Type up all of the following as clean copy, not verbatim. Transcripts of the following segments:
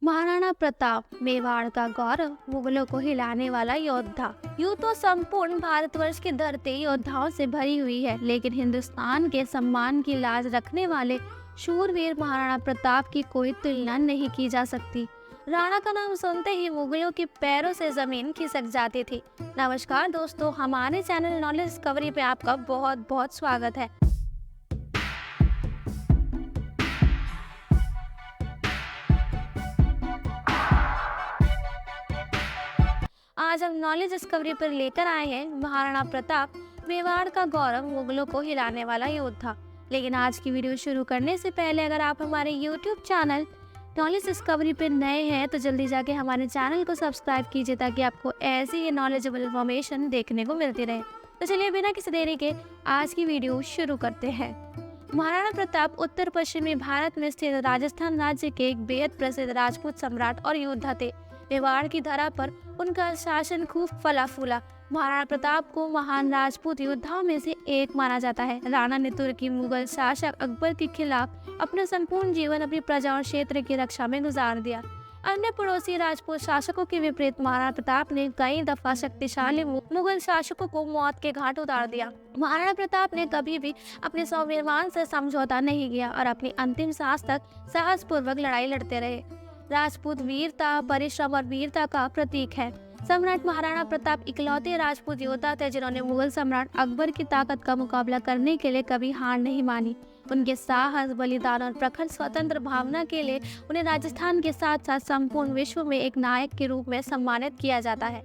महाराणा प्रताप मेवाड़ का गौरव, मुगलों को हिलाने वाला योद्धा। यूं तो संपूर्ण भारतवर्ष की धरती योद्धाओं से भरी हुई है, लेकिन हिंदुस्तान के सम्मान की लाज रखने वाले शूरवीर महाराणा प्रताप की कोई तुलना नहीं की जा सकती। राणा का नाम सुनते ही मुगलों के पैरों से जमीन खिसक जाती थी। नमस्कार दोस्तों, हमारे चैनल नॉलेज डिस्कवरी पे आपका बहुत बहुत स्वागत है। आज हम नॉलेज डिस्कवरी पर लेकर आए हैं महाराणा प्रताप, मेवाड़ का गौरव, मुगलों को हिलाने वाला योद्धा। लेकिन आज की वीडियो शुरू करने से पहले अगर आप हमारे यूट्यूब चैनल नॉलेज डिस्कवरी पर नए हैं तो जल्दी जाके हमारे चैनल को सब्सक्राइब कीजिए ताकि आपको ऐसी ही नॉलेजेबल इन्फॉर्मेशन देखने को मिलती रहे। तो चलिए बिना किसी देरी के आज की वीडियो शुरू करते हैं। महाराणा प्रताप उत्तर पश्चिमी भारत में स्थित राजस्थान राज्य के एक बेहद प्रसिद्ध राजपूत सम्राट और योद्धा थे। मेवाड़ की धरा पर उनका शासन खूब फला फूला। महाराणा प्रताप को महान राजपूत योद्धाओं में से एक माना जाता है। राणा ने तुर्की मुगल शासक अकबर के खिलाफ अपना संपूर्ण जीवन अपनी प्रजा और क्षेत्र की रक्षा में गुजार दिया। अन्य पड़ोसी राजपूत शासकों के विपरीत महाराणा प्रताप ने कई दफा शक्तिशाली मुगल शासकों को मौत के घाट उतार दिया। महाराणा प्रताप ने कभी भी अपने स्वाभिमान से समझौता नहीं किया और अपनी अंतिम सांस तक साहसपूर्वक लड़ाई लड़ते रहे। राजपूत वीरता, परिश्रम और वीरता का प्रतीक है। सम्राट महाराणा प्रताप इकलौते राजपूत योद्धा थे जिन्होंने मुगल सम्राट अकबर की ताकत का मुकाबला करने के लिए कभी हार नहीं मानी। उनके साहस, बलिदान और प्रखर स्वतंत्र भावना के लिए उन्हें राजस्थान के साथ साथ संपूर्ण विश्व में एक नायक के रूप में सम्मानित किया जाता है।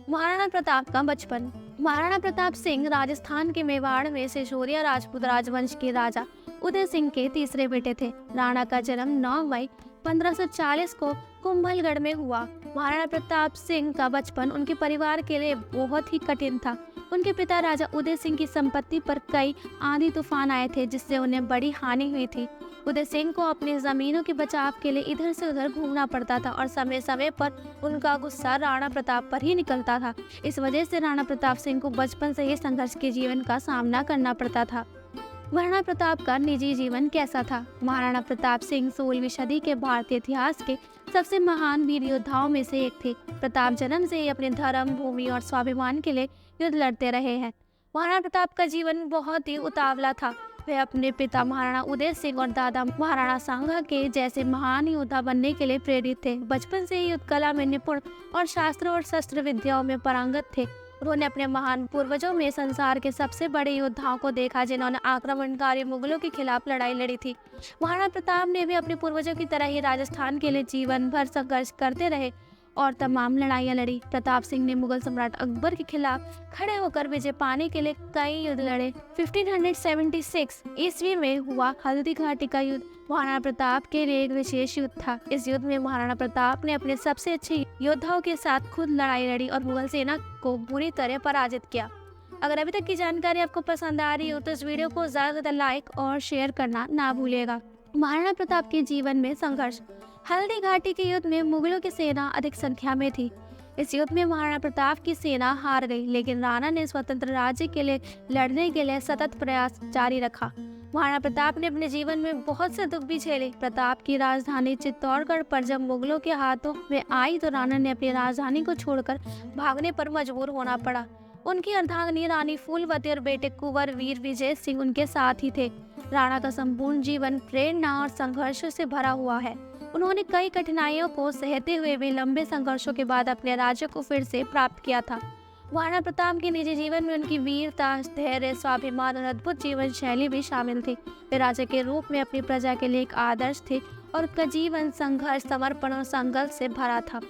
महाराणा प्रताप का बचपन। महाराणा प्रताप सिंह राजस्थान के मेवाड़ में सिसोदिया राजपूत राजवंश के राजा उदय सिंह के तीसरे बेटे थे। राणा का जन्म 9 मई 1540 को कुंभलगढ़ में हुआ। महाराणा प्रताप सिंह का बचपन उनके परिवार के लिए बहुत ही कठिन था। उनके पिता राजा उदय सिंह की संपत्ति पर कई आंधी तूफान आए थे जिससे उन्हें बड़ी हानि हुई थी। उदय सिंह को अपनी जमीनों के बचाव के लिए इधर से उधर घूमना पड़ता था और समय समय पर उनका गुस्सा राणा प्रताप पर ही निकलता था। इस वजह से राणा प्रताप सिंह को बचपन से ही संघर्ष के जीवन का सामना करना पड़ता था। महाराणा प्रताप का निजी जीवन कैसा था? महाराणा प्रताप सिंह 16वीं सदी के भारतीय इतिहास के सबसे महान वीर योद्धाओं में से एक थे। प्रताप जन्म से ही अपने धर्म, भूमि और स्वाभिमान के लिए युद्ध लड़ते रहे हैं। महाराणा प्रताप का जीवन बहुत ही उतावला था। वे अपने पिता महाराणा उदय सिंह और दादा महाराणा सांगा के जैसे महान योद्धा बनने के लिए प्रेरित थे। बचपन से ही युद्ध कला में निपुण और शास्त्रों और शस्त्र विद्याओं में पारंगत थे। उन्होंने अपने महान पूर्वजों में संसार के सबसे बड़े योद्धाओं को देखा जिन्होंने आक्रमणकारी मुगलों के खिलाफ लड़ाई लड़ी थी। महाराणा प्रताप ने भी अपने पूर्वजों की तरह ही राजस्थान के लिए जीवन भर संघर्ष करते रहे और तमाम लड़ाइयाँ लड़ी। प्रताप सिंह ने मुगल सम्राट अकबर के खिलाफ खड़े होकर विजय पाने के लिए कई युद्ध लड़े। 1576 ईस्वी में हुआ हल्दी घाटी का युद्ध महाराणा प्रताप के लिए एक विशेष युद्ध था। इस युद्ध में महाराणा प्रताप ने अपने सबसे अच्छे योद्धाओं के साथ खुद लड़ाई लड़ी और मुगल सेना को बुरी तरह पराजित किया। अगर अभी तक की जानकारी आपको पसंद आ रही हो तो इस वीडियो को ज्यादा लाइक और शेयर करना ना भूलिएगा। महाराणा प्रताप के जीवन में संघर्ष। हल्दी घाटी के युद्ध में मुगलों की सेना अधिक संख्या में थी। इस युद्ध में महाराणा प्रताप की सेना हार गई, लेकिन राणा ने स्वतंत्र राज्य के लिए लड़ने के लिए सतत प्रयास जारी रखा। महाराणा प्रताप ने अपने जीवन में बहुत से दुख भी झेले। प्रताप की राजधानी चित्तौड़गढ़ पर जब मुगलों के हाथों में आई तो राणा ने अपनी राजधानी को छोड़कर भागने पर मजबूर होना पड़ा। उनकी अर्धांगिनी रानी फूलवती और बेटे कुंवर वीर विजय सिंह उनके साथ ही थे। राणा का संपूर्ण जीवन प्रेरणा और संघर्ष से भरा हुआ है। उन्होंने कई कठिनाइयों को सहते हुए भी लंबे संघर्षों के बाद अपने राज्य को फिर से प्राप्त किया था। महाराणा प्रताप के निजी जीवन में उनकी वीरता, धैर्य, स्वाभिमान और अद्भुत जीवन शैली भी शामिल थी। वे राजा के रूप में अपनी प्रजा के लिए एक आदर्श थे और उनका जीवन संघर्ष, समर्पण और संघर्ष से भरा था।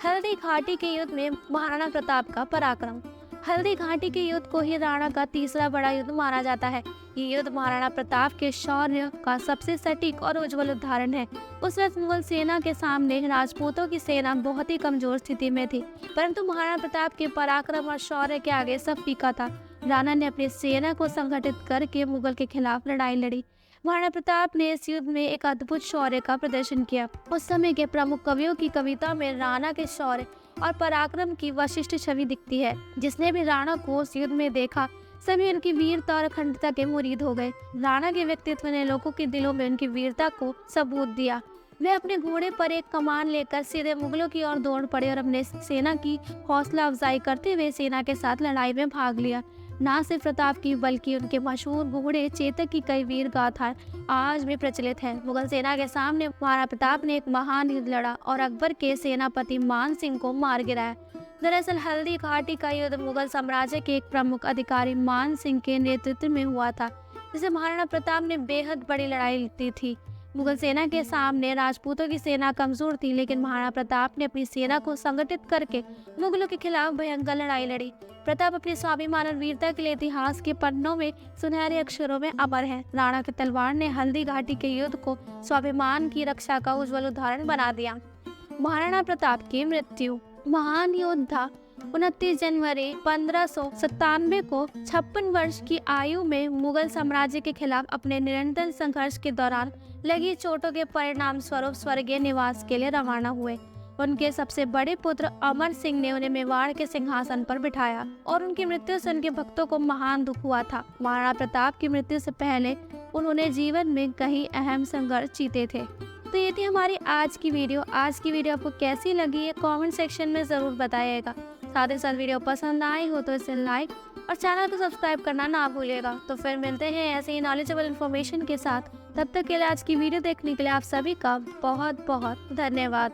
हल्दी घाटी के युद्ध में महाराणा प्रताप का पराक्रम। हल्दी घाटी के युद्ध को ही राणा का तीसरा बड़ा युद्ध माना जाता है। ये युद्ध महाराणा प्रताप के शौर्य का सबसे सटीक और उज्जवल उदाहरण है। उस वक्त मुगल सेना के सामने राजपूतों की सेना बहुत ही कमजोर स्थिति में थी, परंतु महाराणा प्रताप के पराक्रम और शौर्य के आगे सब फीका था। राणा ने अपनी सेना को संगठित करके मुगल के खिलाफ लड़ाई लड़ी। महाराणा प्रताप ने इस युद्ध में एक अद्भुत शौर्य का प्रदर्शन किया। उस समय के प्रमुख कवियों की कविता में राणा के शौर्य और पराक्रम की विशिष्ट छवि दिखती है। जिसने भी राणा को उस युद्ध में देखा सभी उनकी वीरता और अखंडता के मुरीद हो गए। राणा के व्यक्तित्व ने लोगों के दिलों में उनकी वीरता को सबूत दिया। वे अपने घोड़े पर एक कमान लेकर सीधे मुगलों की ओर दौड़ पड़े और अपने सेना की हौसला अफजाई करते हुए सेना के साथ लड़ाई में भाग लिया। न सिर्फ प्रताप की बल्कि उनके मशहूर घोड़े चेतक की कई वीर गाथाएं आज भी प्रचलित हैं। मुगल सेना के सामने महाराणा प्रताप ने एक महान युद्ध लड़ा और अकबर के सेनापति मान सिंह को मार गिराया। दरअसल हल्दी घाटी का युद्ध मुगल साम्राज्य के एक प्रमुख अधिकारी मान सिंह के नेतृत्व में हुआ था, जिसे महाराणा प्रताप ने बेहद बड़ी लड़ाई लड़ी थी। मुगल सेना के सामने राजपूतों की सेना कमजोर थी, लेकिन महाराणा प्रताप ने अपनी सेना को संगठित करके मुगलों के खिलाफ भयंकर लड़ाई लड़ी। प्रताप अपने स्वाभिमान और वीरता के लिए इतिहास के पन्नों में सुनहरे अक्षरों में अमर है। राणा की तलवार ने हल्दी घाटी के युद्ध को स्वाभिमान की रक्षा का उज्जवल उदाहरण बना दिया। महाराणा प्रताप की मृत्यु। महान योद्धा 29 जनवरी 1597 को 56 वर्ष की आयु में मुगल साम्राज्य के खिलाफ अपने निरंतर संघर्ष के दौरान लगी चोटों के परिणाम स्वरूप स्वर्गीय निवास के लिए रवाना हुए। उनके सबसे बड़े पुत्र अमर सिंह ने उन्हें मेवाड़ के सिंहासन पर बिठाया और उनकी मृत्यु से उनके भक्तों को महान दुख हुआ था। महाराणा प्रताप की मृत्यु से पहले उन्होंने जीवन में कई अहम संघर्ष जीते थे। तो ये थी हमारी आज की वीडियो। आज की वीडियो आपको कैसी लगी है कमेंट सेक्शन में ज़रूर बताइएगा। साथ ही साथ वीडियो पसंद आई हो तो इसे लाइक और चैनल को सब्सक्राइब करना ना भूलिएगा। तो फिर मिलते हैं ऐसे ही नॉलेजेबल इन्फॉर्मेशन के साथ। तब तक के लिए आज की वीडियो देखने के लिए आप सभी का बहुत बहुत धन्यवाद।